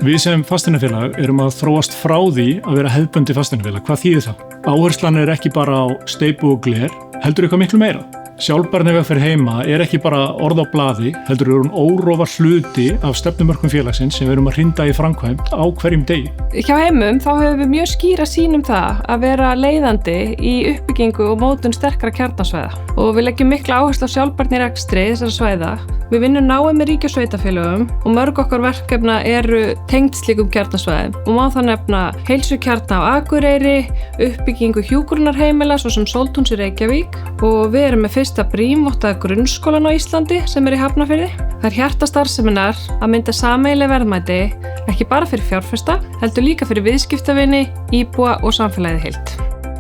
Við sem fasteignafélag erum að þróast frá því að vera hefðbundið fasteignafélag. Hvað þýðir það? Áherslan er ekki bara á steypu og gler, heldur eitthvað miklu meira. Sjálfbærni vegferð heima er ekki bara orð á blaði, heldur er hún órofa hluti af stefnumörkum félagsins sem við erum að hrinda í framkvæmd á hverjum degi. Hjá Heimum þá höfum við mjög skýra sýn það að vera leiðandi í uppbyggingu og mótun sterkra kjarnasvæða og við leggjum mikla áherslu á sjálfbærni í rekstri þessara svæða. Við vinnum náið með ríki og sveitarfélögum og mörg okkar verkefna eru tengd slíkum kjarnasvæðum og má það nefna heilsukjarna á Akureyri, uppbyggingu hjúkrunarheimila svo sem Sóltúns í Reykjavík og við erum með fyrsta BREEAM-vottaða grunnskólan á Íslandi sem er í Hafnarfirði. Það er hjartastarfseminnar að mynda sameiginleg verðmæti ekki bara fyrir fjárfesta, heldur líka fyrir viðskiptavini, íbúa og samfélagið heild.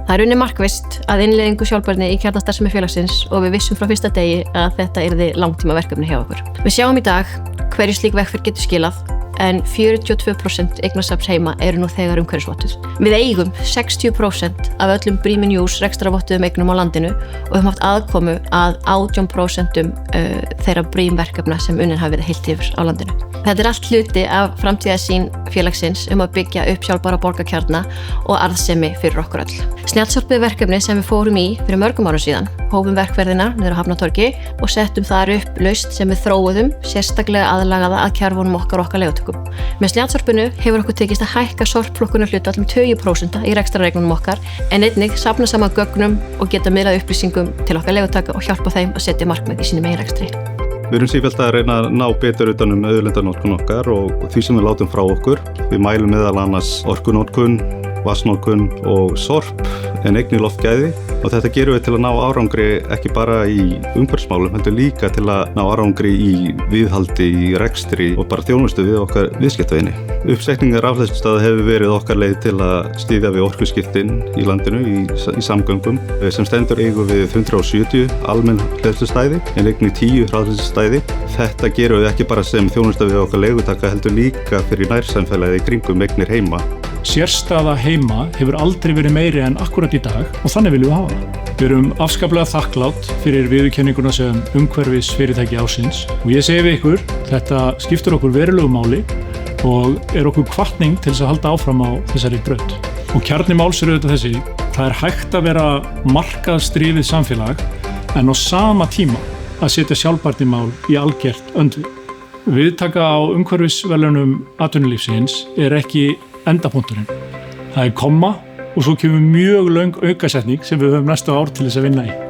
Það er unnið markvisst að innleiðingu sjálfbærni í kjarnastarfsemi félagsins og við vissum frá fyrsta degi að þetta yrði langtíma verkefni hjá okkur. Við sjáum í dag hverju slík vegferð getur skilað en 42% eignasafns Heima eru nú þegar umhverfisvottuð. Við eigum 60% af öllum BREEAM in use rekstrarvottuðum eignum á landinu og höfum haft aðkomu að 18% þeirra BREEAM verkefna sem unnin hafa verið heilt yfir á landinu. Þetta er allt hluti af framtíðarsýn félagsins að byggja upp sjálfbæra borgarkjarna og arðsemi fyrir okkur öll. Snjallsorpið verkefni sem við fórum í fyrir mörgum árum síðan, hófum verkferðina niður á Hafnartorgi og settum þar upp lausn sem við þróuðum sérstaklega aðlagaða að kjarfunum okkar leigutökum. Með snjallsorpinu hefur okkur tekist að hækka sorpflokkunarhlutfall 20% í rekstrarreglunum okkar en einnig safna saman gögnum og geta miðlað upplýsingum til okkar leigutaka og hjálpa þeim að setja markmið í sínum eigin rekstri. Við erum sífellt að reyna að ná betur utan auðlindanotkun okkar og því sem við látum frá okkur. Við mælum meðal annars orkunotkun, vatnsnotkun og sorp en einnig loftgæði og þetta gerum við til að ná árangri ekki bara í umhverfismálum, heldur líka til að ná árangri í viðhaldi, í rekstri og bara þjónustu við okkar viðskiptavini. Uppsetningar rafhleðslustöðva hefur verið okkar leið til að styðja við orkuskiptin í landinu í samgöngum. Sem stendur eigum við 170 almenn hleðslustæði en einnig 10 rafhleðslustæði. Þetta gerum við ekki bara sem þjónustu við okkar leigutaka heldur líka fyrir nærsamfélagið í kringum eignir Heima. Sérstaða Heima hefur aldrei verið meiri en akkúrat í dag og þannig viljum við hafa það. Við erum afskaplega þakklátt fyrir viðurkenninguna sem umhverfisfyrirtæki ársins og ég segi við ykkur, þetta skiptir okkur verulegu máli og er okkur hvatning til þess að halda áfram á þessari braut. Og kjarni máls er auðvitað þessi, það er hægt að vera markaðsdrifið samfélag en á sama tíma að setja sjálfbærnimál í algert öndvið. Viðtaka á umhverfisverðlaunum atvinnulífsins er ekki endapunkturinn. Það er komma og svo kemur mjög löng aukasetning sem við höfum næstu ár til þess að vinna í.